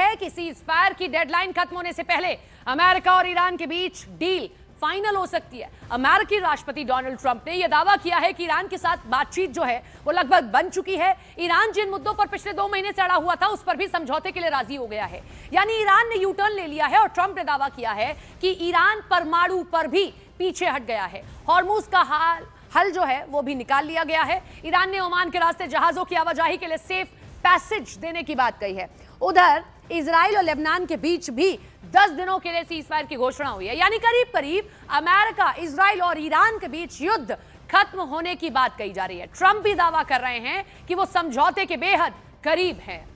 है कि cease fire की डेडलाइन खत्म होने से पहले अमेरिका और ईरान के बीच डील फाइनल हो सकती है। अमेरिकी राष्ट्रपति डोनाल्ड ट्रंप ने यह दावा किया है कि ईरान के साथ बातचीत जो है वो लगभग बन चुकी है। ईरान जिन मुद्दों पर पिछले 2 महीने से अड़ा हुआ था उस पर भी समझौते के लिए राजी हो गया है। यानी ईरान ने यू टर्न ले लिया है और ट्रंप ने दावा किया है कि ईरान परमाणु पर भी पीछे हट गया है। हॉर्मुज का हल जो है वो भी निकाल लिया गया है। ईरान ने ओमान के रास्ते जहाजों की आवाजाही के लिए सेफ पैसेज देने की बात कही है। उधर इजराइल और लेबनान के बीच भी 10 दिनों के लिए सीज फायर की घोषणा हुई है। यानी करीब करीब अमेरिका, इजराइल और ईरान के बीच युद्ध खत्म होने की बात कही जा रही है। ट्रंप भी दावा कर रहे हैं कि वो समझौते के बेहद करीब हैं।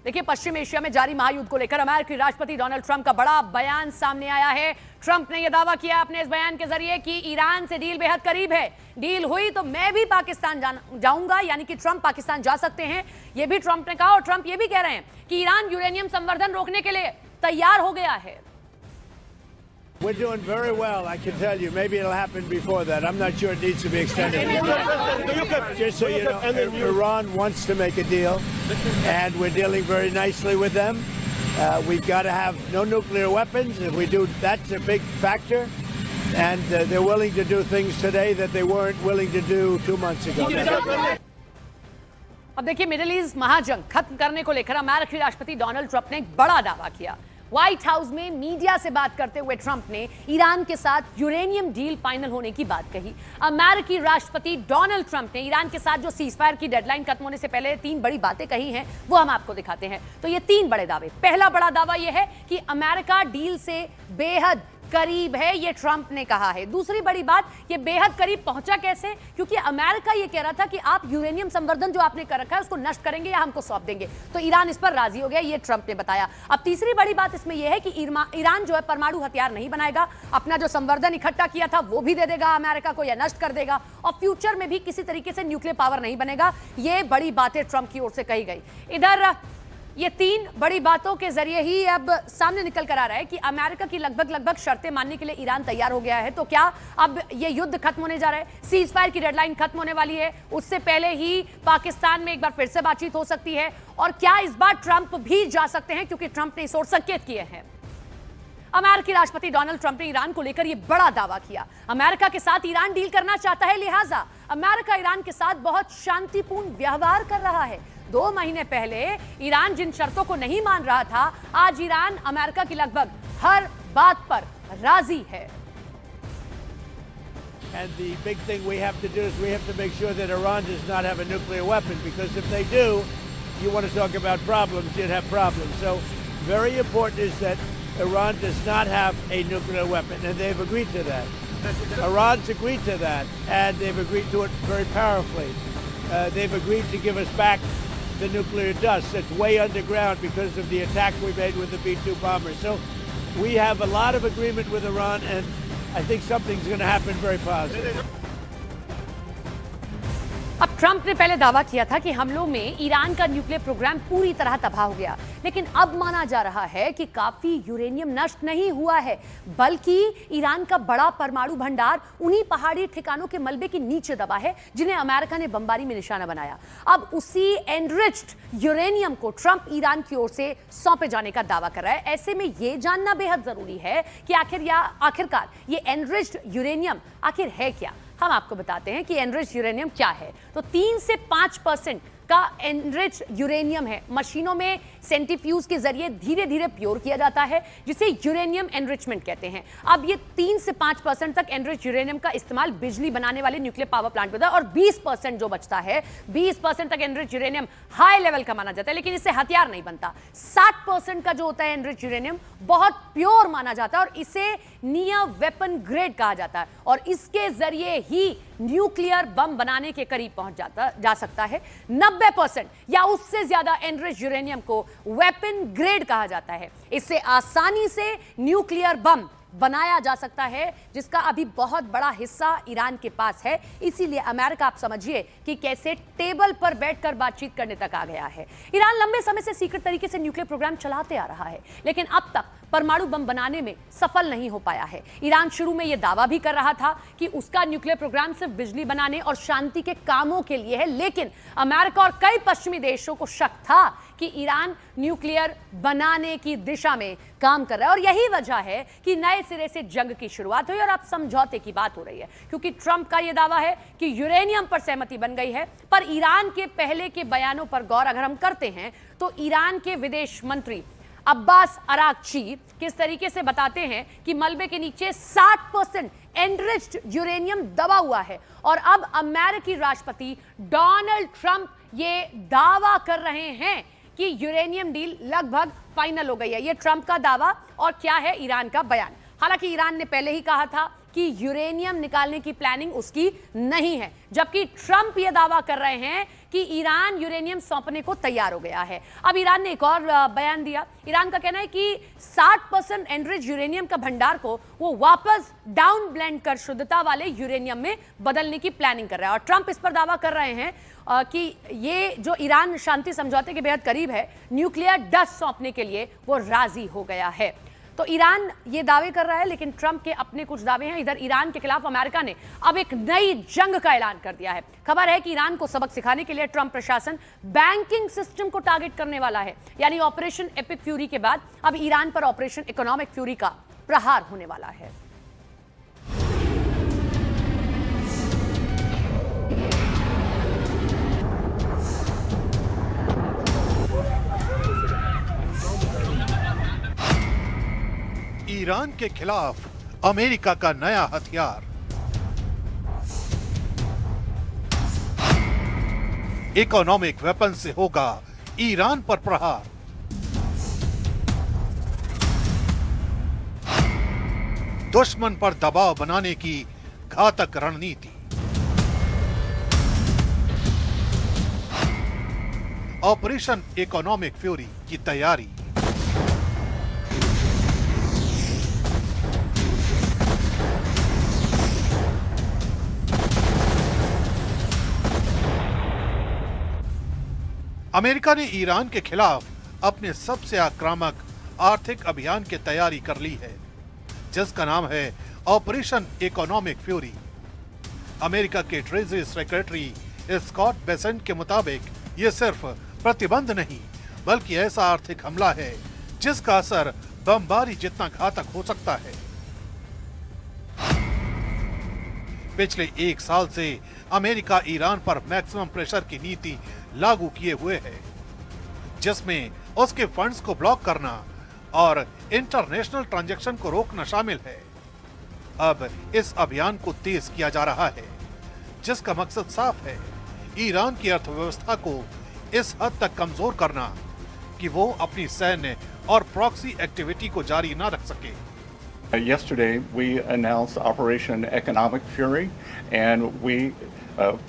देखिए, पश्चिम एशिया में जारी महायुद्ध को लेकर अमेरिकी राष्ट्रपति डोनाल्ड ट्रंप का बड़ा बयान सामने आया है। ट्रंप ने यह दावा किया अपने इस बयान के जरिए कि ईरान से डील बेहद करीब है। डील हुई तो मैं भी पाकिस्तान जाऊंगा, यानी कि ट्रंप पाकिस्तान जा सकते हैं, यह भी ट्रंप ने कहा। और ट्रंप यह भी कह रहे हैं कि ईरान यूरेनियम संवर्धन रोकने के लिए तैयार हो गया है। We're doing very well, I can tell you. Maybe it'll happen before that. I'm not sure it needs to be extended. Just so you know, Iran wants to make a deal, and we're dealing very nicely with them. We've got to have no nuclear weapons. If we do, that's a big factor. And they're willing to do things today that they weren't willing to do 2 months ago. अब देखिए, middle east महाजंग खत्म करने को लेकर अमेरिकी राष्ट्रपति Donald Trump ने एक बड़ा दावा किया। व्हाइट हाउस में मीडिया से बात करते हुए ट्रंप ने ईरान के साथ यूरेनियम डील फाइनल होने की बात कही। अमेरिकी राष्ट्रपति डोनाल्ड ट्रंप ने ईरान के साथ जो सीज फायर की डेडलाइन खत्म होने से पहले 3 बड़ी बातें कही हैं, वो हम आपको दिखाते हैं। तो ये 3 बड़े दावे। पहला बड़ा दावा यह है कि अमेरिका डील से बेहद करीब है, ये ट्रंप ने कहा है। दूसरी बड़ी बात, ये बेहद करीब पहुंचा कैसे? क्योंकि अमेरिका ये कह रहा था कि आप यूरेनियम संवर्धन जो आपने कर रखा है उसको नष्ट करेंगे या हमको सौंप देंगे, तो ईरान इस पर राजी हो गया, ये ट्रंप ने बताया। अब तीसरी बड़ी बात इसमें यह है कि ईरान जो है परमाणु हथियार नहीं बनाएगा, अपना जो संवर्धन इकट्ठा किया था वो भी दे देगा अमेरिका को या नष्ट कर देगा, और फ्यूचर में भी किसी तरीके से न्यूक्लियर पावर नहीं बनेगा। ये बड़ी बातें ट्रंप की ओर से कही गई। इधर ये 3 बड़ी बातों के जरिए ही अब सामने निकल कर आ रहा है कि अमेरिका की लगभग शर्तें मानने के लिए ईरान तैयार हो गया है। तो क्या अब ये युद्ध खत्म होने जा रहा है? सीज फायर की डेडलाइन खत्म होने वाली है, उससे पहले ही पाकिस्तान में एक बार फिर से बातचीत हो सकती है। और क्या इस बार ट्रंप भी जा सकते हैं, क्योंकि ट्रंप ने इस ओर संकेत किए हैं। अमेरिकी राष्ट्रपति डोनाल्ड ट्रंप ने ईरान को लेकर यह बड़ा दावा किया। अमेरिका के साथ ईरान डील करना चाहता है, लिहाजा अमेरिका ईरान के साथ बहुत शांतिपूर्ण व्यवहार कर रहा है। 2 महीने पहले ईरान जिन शर्तों को नहीं मान रहा था, आज ईरान अमेरिका की लगभग हर बात पर राजी है। And the big thing we have to do is we have to make sure that Iran does not have a nuclear weapon, because if they do, you want to talk about problems, you'd have problems. So very important is that Iran does not have a nuclear weapon, and they've agreed to that. Iran's agreed to that, and they've agreed to it very powerfully. They've agreed to give us back the nuclear dust that's way underground because of the attack we made with the B-2 bombers. So we have a lot of agreement with Iran, and I think something's going to happen very positive. अब Trump ने पहले दावा किया था कि हमलों में Iran का न्यूक्लियर प्रोग्राम पूरी तरह तबाह हो गया, लेकिन अब माना जा रहा है कि काफी यूरेनियम नष्ट नहीं हुआ है, बल्कि ईरान का बड़ा परमाणु भंडार उन्हीं पहाड़ी ठिकानों के मलबे के नीचे दबा है जिन्हें अमेरिका ने बमबारी में निशाना बनाया। अब उसी एनरिच्ड यूरेनियम को ट्रंप ईरान की ओर से सौंपे जाने का दावा कर रहा है। ऐसे में यह जानना बेहद जरूरी है कि आखिरकार ये एनरिच्ड यूरेनियम आखिर है क्या। हम आपको बताते हैं कि एनरिच्ड यूरेनियम क्या है। तो 3 से 5% का एनरिच्ड यूरेनियम है। मशीनों में सेंट्रीफ्यूज के जरिए धीरे धीरे प्योर किया जाता है, जिसे यूरेनियम एनरिचमेंट कहते हैं। अब ये 3 से 5% तक एनरिच्ड यूरेनियम का इस्तेमाल बिजली बनाने वाले न्यूक्लियर पावर प्लांट में होता है, और 20% जो बचता है, 20% तक एनरिच्ड यूरेनियम हाई लेवल का माना जाता है, लेकिन इससे हथियार नहीं बनता। 60% का जो होता है एनरिच्ड यूरेनियम बहुत प्योर माना जाता है और इसे नियर वेपन ग्रेड कहा जाता है, और इसके जरिए ही न्यूक्लियर बम बनाने के करीब पहुंच जा सकता है। 90% या उससे ज्यादा एनरिच्ड यूरेनियम को वेपन ग्रेड कहा जाता है। इससे आसानी से न्यूक्लियर बम बनाया जा सकता है, जिसका अभी बहुत बड़ा हिस्सा ईरान के पास है। इसीलिए अमेरिका, आप समझिए कि कैसे टेबल पर बैठकर बातचीत करने तक आ गया है। ईरान लंबे समय से सीक्रेट तरीके से न्यूक्लियर प्रोग्राम चलाते आ रहा है, लेकिन अब तक परमाणु बम बनाने में सफल नहीं हो पाया है। ईरान शुरू में यह दावा भी कर रहा था कि उसका न्यूक्लियर प्रोग्राम सिर्फ बिजली बनाने और शांति के कामों के लिए है, लेकिन अमेरिका और कई पश्चिमी देशों को शक था कि ईरान न्यूक्लियर बनाने की दिशा में काम कर रहा है और यही वजह है कि नए सिरे से जंग की शुरुआत हुई और अब समझौते की बात हो रही है, क्योंकि ट्रंप का यह दावा है कि यूरेनियम पर सहमति बन गई है। पर ईरान के पहले के बयानों पर गौर अगर हम करते हैं तो ईरान के विदेश मंत्री अब्बास अरागची किस तरीके से बताते हैं कि मलबे के नीचे 60% एनरिच्ड यूरेनियम दबा हुआ है और अब अमेरिकी राष्ट्रपति डोनाल्ड ट्रंप ये दावा कर रहे हैं कि यूरेनियम डील लगभग फाइनल हो गई है। ये ट्रंप का दावा और क्या है ईरान का बयान। हालांकि ईरान ने पहले ही कहा था कि यूरेनियम निकालने की प्लानिंग उसकी नहीं है, जबकि ट्रंप यह दावा कर रहे हैं कि ईरान यूरेनियम सौंपने को तैयार हो गया है। अब ईरान ने एक और बयान दिया। ईरान का कहना है कि 60% एनरिच यूरेनियम का भंडार को वो वापस डाउन ब्लेंड कर शुद्धता वाले यूरेनियम में बदलने की प्लानिंग कर रहा है और ट्रंप इस पर दावा कर रहे हैं कि ये जो ईरान शांति समझौते के बेहद करीब है, न्यूक्लियर डस्ट सौंपने के लिए वो राजी हो गया है। तो ईरान ये दावे कर रहा है, लेकिन ट्रंप के अपने कुछ दावे हैं। इधर ईरान के खिलाफ अमेरिका ने अब एक नई जंग का ऐलान कर दिया है। खबर है कि ईरान को सबक सिखाने के लिए ट्रंप प्रशासन बैंकिंग सिस्टम को टारगेट करने वाला है। यानी ऑपरेशन एपिक फ्यूरी के बाद अब ईरान पर ऑपरेशन इकोनॉमिक फ्यूरी का प्रहार होने वाला है। ईरान के खिलाफ अमेरिका का नया हथियार। इकोनॉमिक वेपन से होगा ईरान पर प्रहार। दुश्मन पर दबाव बनाने की घातक रणनीति। ऑपरेशन इकोनॉमिक फ्यूरी की तैयारी। अमेरिका ने ईरान के खिलाफ अपने सबसे आक्रामक आर्थिक अभियान की तैयारी कर ली है, जिसका नाम है ऑपरेशन इकोनॉमिक फ्यूरी। अमेरिका के ट्रेजरी सेक्रेटरी स्कॉट बेसेंट के मुताबिक ये सिर्फ प्रतिबंध नहीं, बल्कि ऐसा आर्थिक हमला है जिसका असर बमबारी जितना घातक हो सकता है। पिछले एक साल से अमेरिका ईरान पर मैक्सिमम प्रेशर की नीति लागू किए हुए है, जिसमें उसके फंड्स को ब्लॉक करना और इंटरनेशनल ट्रांजैक्शन को रोकना शामिल है। अब इस अभियान को तेज किया जा रहा है, जिसका मकसद साफ है, ईरान की अर्थव्यवस्था को इस हद तक कमजोर करना कि वो अपनी सैन्य और प्रॉक्सी एक्टिविटी को जारी न रख सके। Yesterday, we announced Operation Economic Fury, and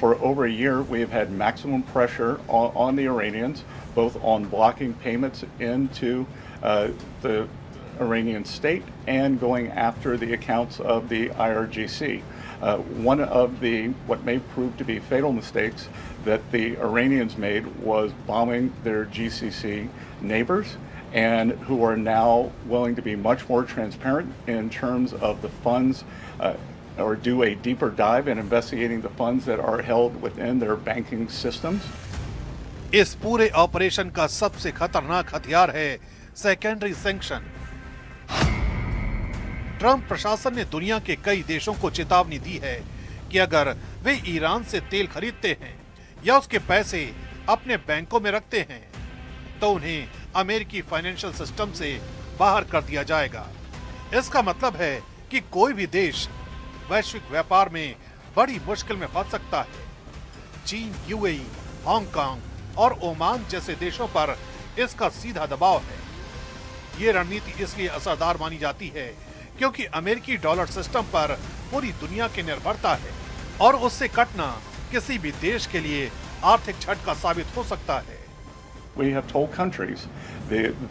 for over a year, we have had maximum pressure on the Iranians, both on blocking payments into the Iranian state and going after the accounts of the IRGC. One of what may prove to be fatal mistakes that the Iranians made was bombing their GCC neighbors, and who are now willing to be much more transparent in terms of the funds or do a deeper dive in investigating the funds that are held within their banking systems. इस पूरे operation का सबसे खतरनाक हथियार है secondary sanction. Trump प्रशासन ने दुनिया के कई देशों को चेतावनी दी है कि अगर वे ईरान से तेल खरीदते हैं या उसके पैसे अपने बैंकों में रखते हैं, तो उन्हें अमेरिकी फाइनेंशियल सिस्टम से बाहर कर दिया जाएगा। इसका मतलब है कि कोई भी देश वैश्विक व्यापार में बड़ी मुश्किल में फंस सकता है। चीन, यूएई, हांगकांग और ओमान जैसे देशों पर इसका सीधा दबाव है। ये रणनीति इसलिए असरदार मानी जाती है क्योंकि अमेरिकी डॉलर सिस्टम पर पूरी दुनिया की निर्भरता है और उससे कटना किसी भी देश के लिए आर्थिक झटका साबित हो सकता है। We have told countries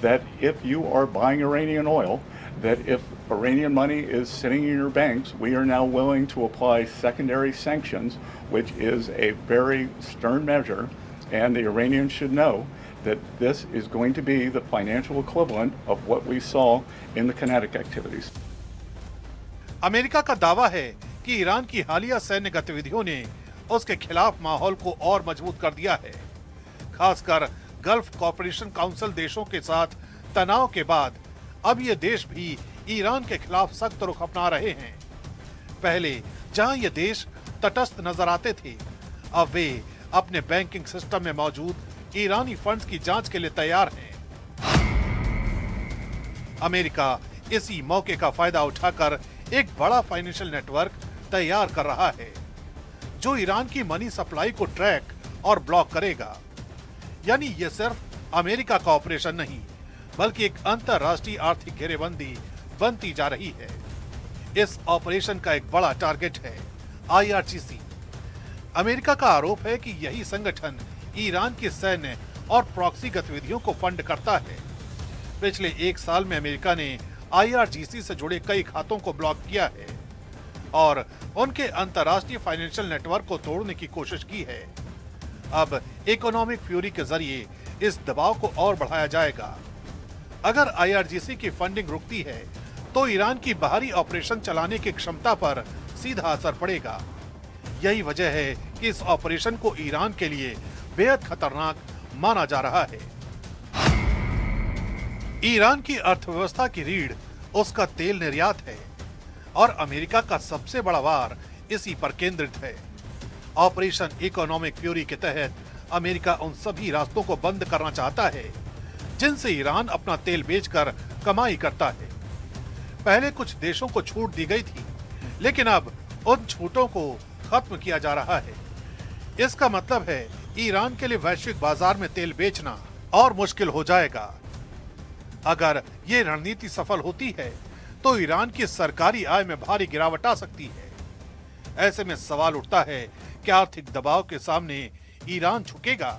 that if you are buying Iranian oil, that if Iranian money is sitting in your banks, we are now willing to apply secondary sanctions, which is a very stern measure, and the Iranians should know that this is going to be the financial equivalent of what we saw in the kinetic activities. America का दावा है कि Iran की हालिया सैन्य गतिविधियों ने उसके खिलाफ माहौल को और मजबूत कर दिया है, खासकर गल्फ कॉरपोरेशन काउंसिल देशों के साथ तनाव के बाद अब ये देश भी ईरान के खिलाफ सख्त रुख अपना रहे हैं। पहले जहां ये देश तटस्थ नजर आते थे, अब वे अपने बैंकिंग सिस्टम में मौजूद ईरानी फंड्स की जांच के लिए तैयार हैं। अमेरिका इसी मौके का फायदा उठाकर एक बड़ा फाइनेंशियल नेटवर्क तैयार कर रहा है, जो ईरान की मनी सप्लाई को ट्रैक और ब्लॉक करेगा। यानी ये सिर्फ अमेरिका का ऑपरेशन नहीं, बल्कि एक अंतरराष्ट्रीय आर्थिक घेरेबंदी बनती जा रही है। इस ऑपरेशन का एक बड़ा टारगेट है IRGC। अमेरिका का आरोप है कि यही संगठन ईरान की सैन्य और प्रॉक्सी गतिविधियों को फंड करता है। पिछले एक साल में अमेरिका ने IRGC से जुड़े कई खातों को ब्लॉक किया है और उनके अंतर्राष्ट्रीय फाइनेंशियल नेटवर्क को तोड़ने की कोशिश की है। अब इकोनॉमिक फ्यूरी के जरिए इस दबाव को और बढ़ाया जाएगा। अगर IRGC की फंडिंग रुकती है तो ईरान की बाहरी ऑपरेशन चलाने की क्षमता पर सीधा असर पड़ेगा। यही वजह है कि इस ऑपरेशन को ईरान के लिए बेहद खतरनाक माना जा रहा है। ईरान की अर्थव्यवस्था की रीढ़ उसका तेल निर्यात है और अमेरिका का सबसे बड़ा वार इसी पर केंद्रित है। ऑपरेशन इकोनॉमिक फ्यूरी के तहत अमेरिका उन सभी रास्तों को बंद करना चाहता है जिनसे ईरान अपना तेल बेचकर कमाई करता है। पहले कुछ देशों को छूट दी गई थी, लेकिन अब उन छूटों को खत्म किया जा रहा है। इसका मतलब है ईरान के लिए वैश्विक बाजार में तेल बेचना और मुश्किल हो जाएगा। अगर ये रणनीति सफल होती है तो ईरान की सरकारी आय में भारी गिरावट आ सकती है। ऐसे में सवाल उठता है कि आर्थिक दबाव के सामने ईरान झुकेगा